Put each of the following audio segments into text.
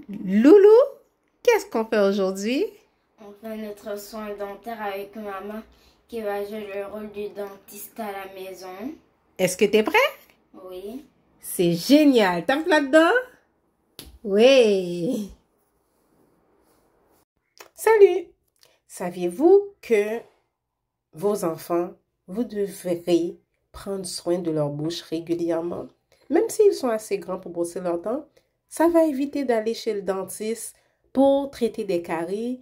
Loulou, qu'est-ce qu'on fait aujourd'hui? On fait notre soin dentaire avec maman qui va jouer le rôle du dentiste à la maison. Est-ce que t'es prêt? Oui. C'est génial. Tape là-dedans? Oui. Salut. Saviez-vous que vos enfants, vous devrez prendre soin de leur bouche régulièrement? Même s'ils sont assez grands pour brosser leurs dents, ça va éviter d'aller chez le dentiste pour traiter des caries,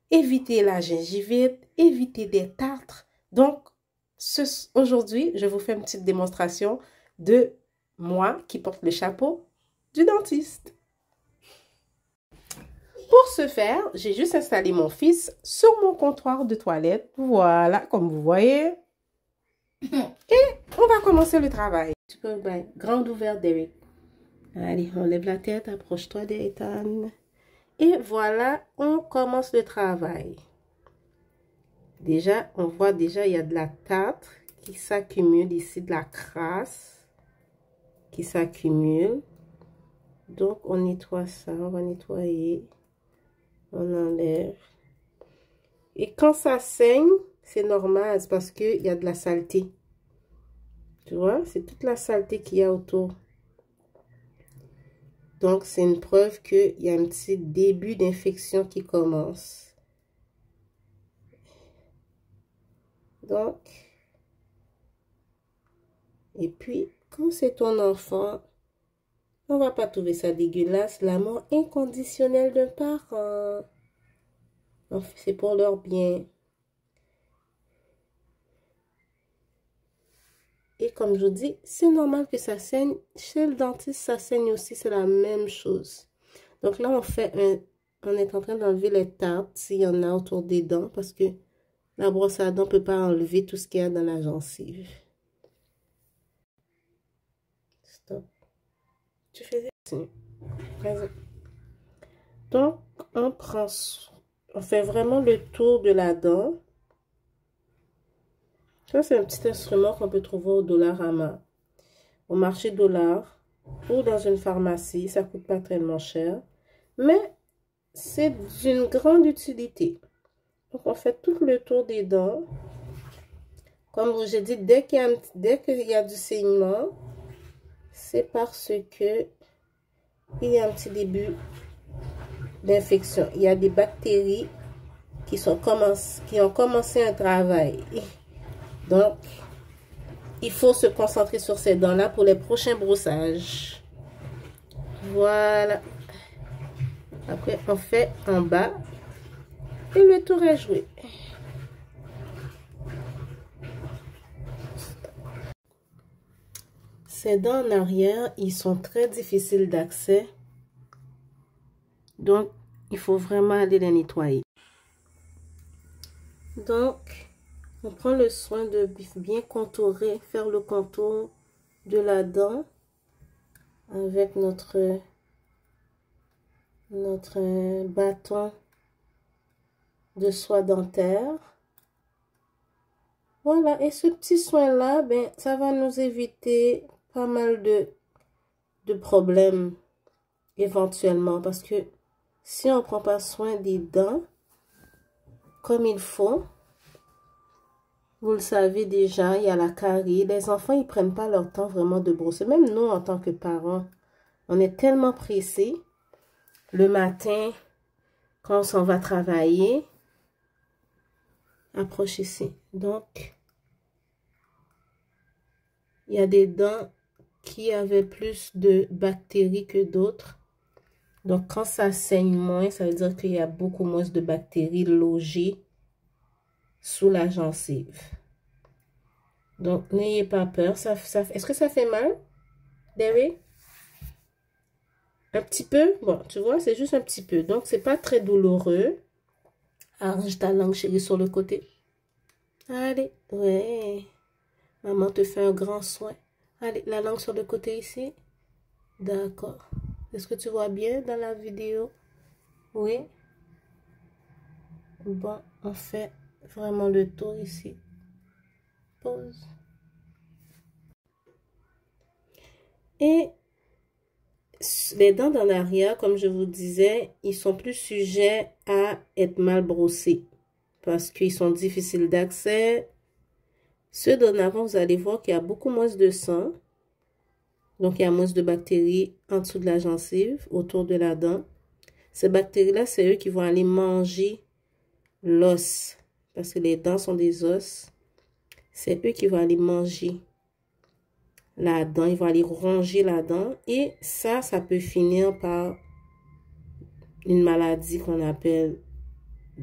éviter la gingivite, éviter des tartres. Donc, aujourd'hui, je vous fais une petite démonstration de moi qui porte le chapeau du dentiste. Pour ce faire, j'ai juste installé mon fils sur mon comptoir de toilette. Voilà, comme vous voyez. Et on va commencer le travail. Tu peux, grande ouverte, Derek. Allez, on lève la tête, approche-toi d'Ethan. Et voilà, on commence le travail. Déjà, on voit déjà, il y a de la tartre qui s'accumule ici, de la crasse qui s'accumule. Donc, on nettoie ça, on va nettoyer. On enlève. Et quand ça saigne, c'est normal, c'est parce qu'il y a de la saleté. Tu vois, c'est toute la saleté qu'il y a autour. Donc, c'est une preuve qu'il y a un petit début d'infection qui commence. Donc, et puis, quand c'est ton enfant, on va pas trouver ça dégueulasse. L'amour inconditionnel d'un parent. C'est pour leur bien. Et comme je vous dis, c'est normal que ça saigne. Chez le dentiste, ça saigne aussi. C'est la même chose. Donc là, on est en train d'enlever les tartes s'il y en a autour des dents. Parce que la brosse à dents ne peut pas enlever tout ce qu'il y a dans la gencive. Stop. Tu faisais ça. Vas-y. Donc, on fait vraiment le tour de la dent. Ça, c'est un petit instrument qu'on peut trouver au Dollarama, au marché dollar ou dans une pharmacie. Ça ne coûte pas tellement cher, mais c'est d'une grande utilité. Donc, on fait tout le tour des dents. Comme je vous ai dit, dès qu'il y a du saignement, c'est parce que il y a un petit début d'infection. Il y a des bactéries qui ont commencé un travail. Donc, il faut se concentrer sur ces dents-là pour les prochains brossages. Voilà. Après, on fait en bas. Et le tour est joué. Ces dents en arrière, ils sont très difficiles d'accès. Donc, il faut vraiment aller les nettoyer. Donc, on prend le soin de bien contourer, faire le contour de la dent avec notre bâton de soie dentaire. Voilà, et ce petit soin-là, ben, ça va nous éviter pas mal de problèmes éventuellement. Parce que si on ne prend pas soin des dents comme il faut, vous le savez déjà, il y a la carie. Les enfants, ils ne prennent pas leur temps vraiment de brosser. Même nous, en tant que parents, on est tellement pressés. Le matin, quand on s'en va travailler, approche ici. Donc, il y a des dents qui avaient plus de bactéries que d'autres. Donc, quand ça saigne moins, ça veut dire qu'il y a beaucoup moins de bactéries logées sous la gencive. Donc, n'ayez pas peur. Est-ce que ça fait mal, Derry? Un petit peu? Bon, tu vois, c'est juste un petit peu. Donc, c'est pas très douloureux. Arrange ta langue, chérie, sur le côté. Allez, ouais. Maman te fait un grand soin. Allez, la langue sur le côté ici. D'accord. Est-ce que tu vois bien dans la vidéo? Oui. Bon, on fait vraiment le tour ici. Pause. Et les dents d'en arrière, comme je vous disais, ils sont plus sujets à être mal brossés parce qu'ils sont difficiles d'accès. Ceux d'en avant, vous allez voir qu'il y a beaucoup moins de sang. Donc, il y a moins de bactéries en dessous de la gencive, autour de la dent. Ces bactéries-là, c'est eux qui vont aller manger l'os. Parce que les dents sont des os. C'est eux qui vont aller manger la dent. Ils vont aller ronger la dent. Et ça peut finir par une maladie qu'on appelle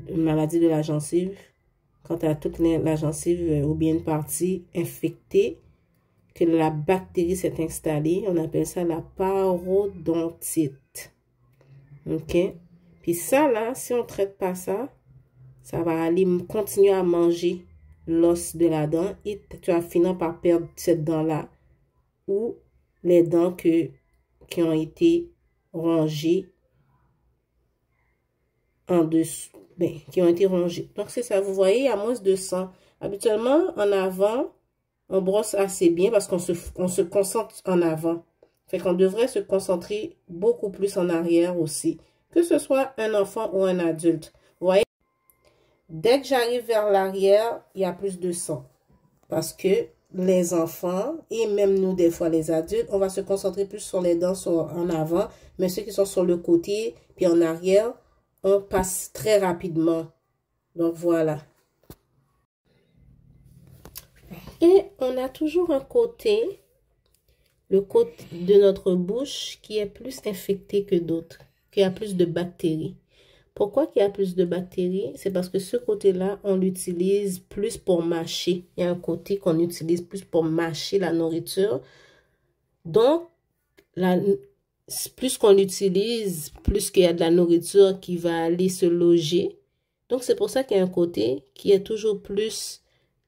une maladie de la gencive. Quand tu as toute la gencive ou bien une partie infectée, que la bactérie s'est installée, on appelle ça la parodontite. OK? Puis ça, là, si on ne traite pas ça, ça va aller continuer à manger l'os de la dent et tu vas finir par perdre cette dent-là ou les dents qui ont été rongées en dessous, qui ont été rongées. Donc, c'est ça. Vous voyez, il y a moins de sang. Habituellement, en avant, on brosse assez bien parce qu'on se concentre en avant. Fait qu'on devrait se concentrer beaucoup plus en arrière aussi. Que ce soit un enfant ou un adulte. Vous voyez, dès que j'arrive vers l'arrière, il y a plus de sang. Parce que les enfants et même nous, des fois les adultes, on va se concentrer plus sur les dents en avant. Mais ceux qui sont sur le côté puis en arrière, on passe très rapidement. Donc voilà. Et on a toujours un côté, le côté de notre bouche qui est plus infecté que d'autres, qui a plus de bactéries. Pourquoi qu'il y a plus de bactéries? C'est parce que ce côté-là, on l'utilise plus pour mâcher. Il y a un côté qu'on utilise plus pour mâcher la nourriture. Donc, plus qu'on l'utilise, plus qu'il y a de la nourriture qui va aller se loger. Donc, c'est pour ça qu'il y a un côté qui est toujours plus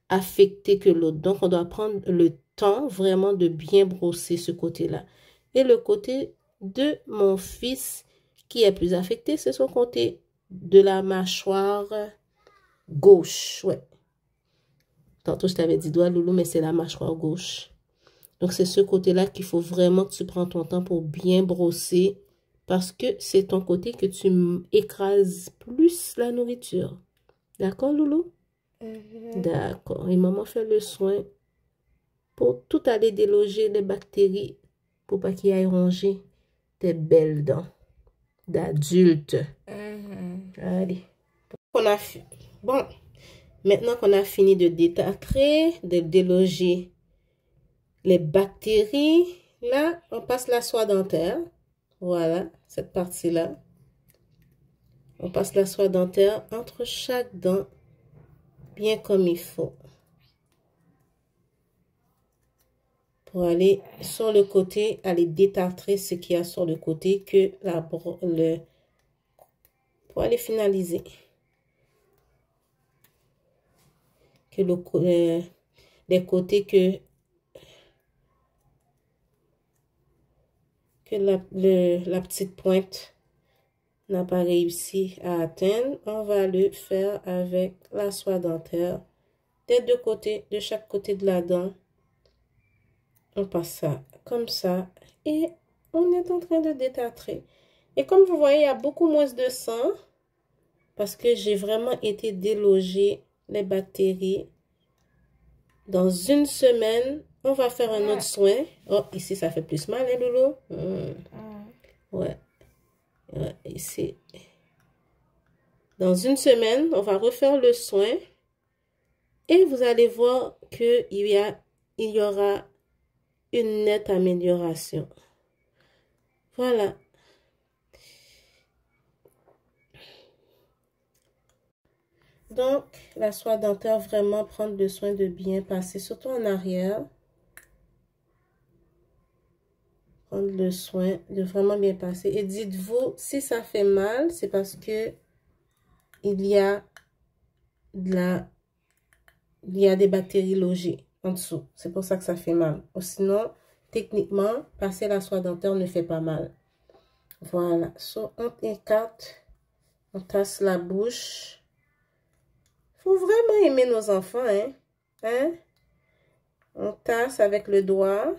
affecté que l'autre. Donc, on doit prendre le temps vraiment de bien brosser ce côté-là. Et le côté de mon fils qui est plus affecté, c'est son côté de la mâchoire gauche. Ouais. Tantôt, je t'avais dit doigt, Loulou, mais c'est la mâchoire gauche. Donc, c'est ce côté-là qu'il faut vraiment que tu prends ton temps pour bien brosser parce que c'est ton côté que tu écrases plus la nourriture. D'accord, Loulou? D'accord. Et maman fait le soin pour tout aller déloger les bactéries pour pas qu'il aille ronger tes belles dents d'adulte. Allez. Bon, maintenant qu'on a fini de détartrer, de déloger les bactéries, là, on passe la soie dentaire. Voilà, cette partie-là. On passe la soie dentaire entre chaque dent, bien comme il faut. Pour aller sur le côté, aller détartrer ce qu'il y a sur le côté pour aller finaliser. Que les côtés que la petite pointe n'a pas réussi à atteindre, on va le faire avec la soie dentaire des deux côtés, de chaque côté de la dent. On passe ça comme ça et on est en train de détartrer. Et comme vous voyez, il y a beaucoup moins de sang parce que j'ai vraiment été déloger les bactéries. Dans une semaine, on va faire un autre soin. Oh, ici, ça fait plus mal, hein, Loulou? Ouais. Ici. Dans une semaine, on va refaire le soin. Et vous allez voir qu'il y aura une nette amélioration. Voilà. Donc, la soie dentaire, vraiment prendre le soin de bien passer, surtout en arrière. Prendre le soin de vraiment bien passer. Et dites-vous, si ça fait mal, c'est parce que il y a des bactéries logées en dessous. C'est pour ça que ça fait mal. Ou sinon, techniquement, passer la soie dentaire ne fait pas mal. Voilà. So, on écarte, on tasse la bouche. Faut vraiment aimer nos enfants, hein? On tasse avec le doigt.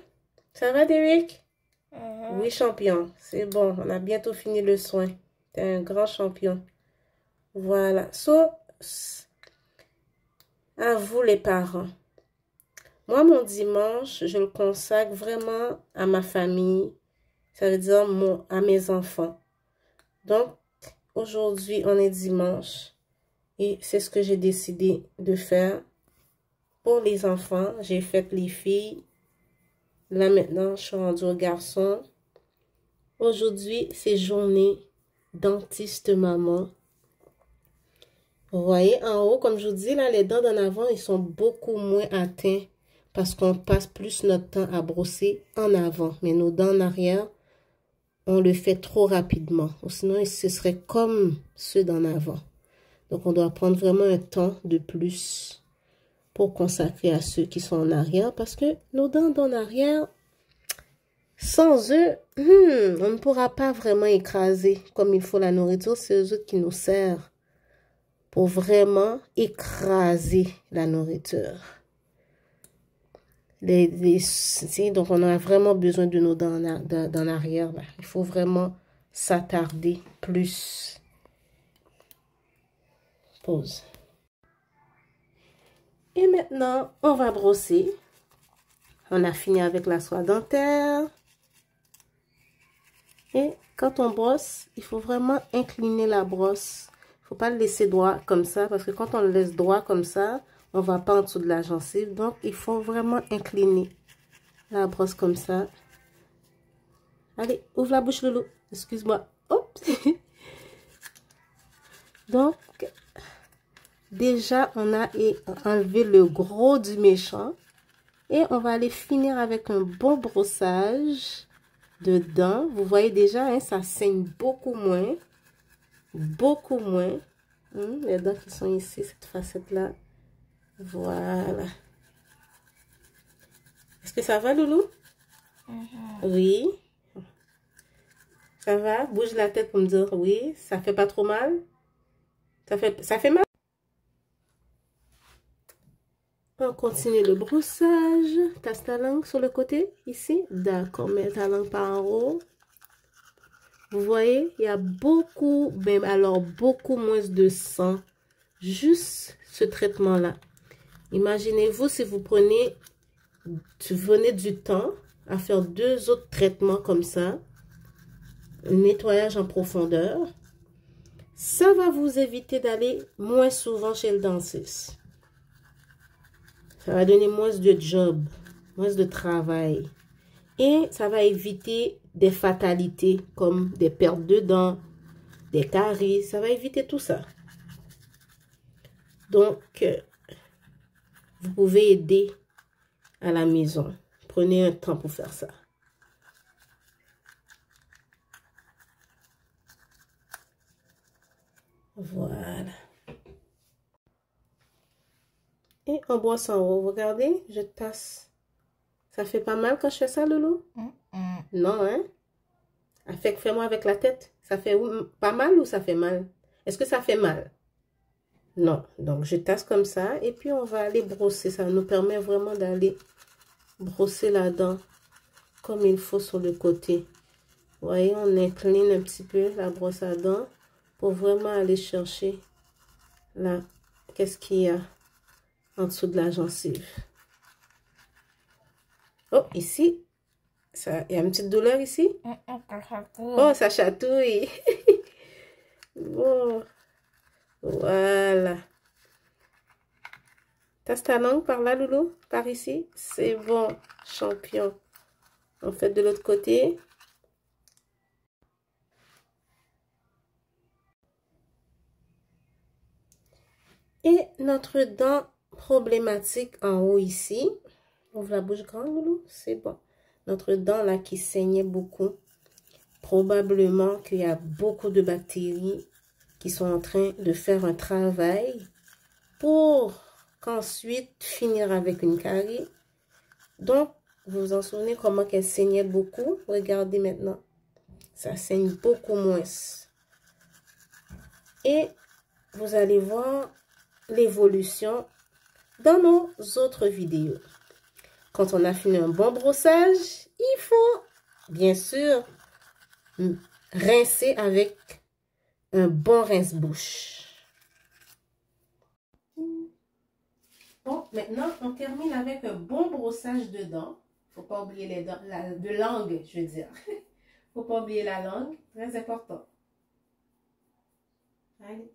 Ça va, Derek? Oui, champion. C'est bon. On a bientôt fini le soin. T'es un grand champion. Voilà. So, à vous les parents. Moi, mon dimanche, je le consacre vraiment à ma famille. Ça veut dire à mes enfants. Donc, aujourd'hui, on est dimanche. Et c'est ce que j'ai décidé de faire. Pour les enfants, j'ai fait les filles. Là, maintenant, je suis rendue aux garçons. Aujourd'hui, c'est journée dentiste maman. Vous voyez, en haut, comme je vous dis, là, les dents d'en avant, ils sont beaucoup moins atteints parce qu'on passe plus notre temps à brosser en avant. Mais nos dents en arrière, on le fait trop rapidement. Ou sinon, ce serait comme ceux d'en avant. Donc, on doit prendre vraiment un temps de plus pour consacrer à ceux qui sont en arrière parce que nos dents d'en arrière, sans eux, on ne pourra pas vraiment écraser comme il faut la nourriture. C'est eux qui nous servent pour vraiment écraser la nourriture. Donc, on a vraiment besoin de nos dents en arrière. Là. Il faut vraiment s'attarder plus. Pause. Et maintenant, on va brosser. On a fini avec la soie dentaire. Et quand on brosse, il faut vraiment incliner la brosse. Il ne faut pas le laisser droit comme ça. Parce que quand on le laisse droit comme ça, on ne va pas en dessous de la gencive. Donc, il faut vraiment incliner la brosse comme ça. Allez, ouvre la bouche, Loulou. Excuse-moi. Hop. Donc, déjà, on a enlevé le gros du méchant. Et on va aller finir avec un bon brossage de dents. Vous voyez déjà, hein, ça saigne beaucoup moins. Beaucoup moins. Les dents qui sont ici, cette facette-là. Voilà. Est-ce que ça va, Loulou? Oui. Ça va? Bouge la tête pour me dire oui. Ça fait pas trop mal? Ça fait mal? On continue le brossage. Tasse ta langue sur le côté, ici. D'accord, mets ta langue par en haut. Vous voyez, il y a beaucoup, même alors beaucoup moins de sang. Juste ce traitement-là. Imaginez-vous si vous venez du temps à faire 2 autres traitements comme ça. Un nettoyage en profondeur. Ça va vous éviter d'aller moins souvent chez le dentiste. Ça va donner moins de job, moins de travail. Et ça va éviter des fatalités comme des pertes de dents, des caries. Ça va éviter tout ça. Donc, vous pouvez aider à la maison. Prenez un temps pour faire ça. Voilà. Et on brosse en haut. Regardez, je tasse. Ça fait pas mal quand je fais ça, Loulou? Non, hein? Fais-moi avec la tête. Ça fait pas mal ou ça fait mal? Est-ce que ça fait mal? Non. Donc, je tasse comme ça. Et puis, on va aller brosser. Ça nous permet vraiment d'aller brosser la dent comme il faut sur le côté. Vous voyez, on incline un petit peu la brosse à dents pour vraiment aller chercher là. Qu'est-ce qu'il y a en dessous de la gencive? Oh, ici. Il y a une petite douleur ici? Oh, ça chatouille. Bon. Voilà. Tasse ta langue par là, Loulou. Par ici. C'est bon. Champion. On fait de l'autre côté. Et notre dent problématique en haut ici. Ouvre la bouche grande, Loulou. C'est bon. Notre dent là qui saignait beaucoup. Probablement qu'il y a beaucoup de bactéries qui sont en train de faire un travail pour qu'ensuite finir avec une carie. Donc, vous vous en souvenez comment qu'elle saignait beaucoup? Regardez maintenant. Ça saigne beaucoup moins. Et vous allez voir l'évolution dans nos autres vidéos. Quand on a fini un bon brossage, il faut bien sûr, rincer avec un bon rince-bouche. Bon, maintenant, on termine avec un bon brossage de dents. Faut pas oublier les dents, de langue, je veux dire. Faut pas oublier la langue, très important. Allez.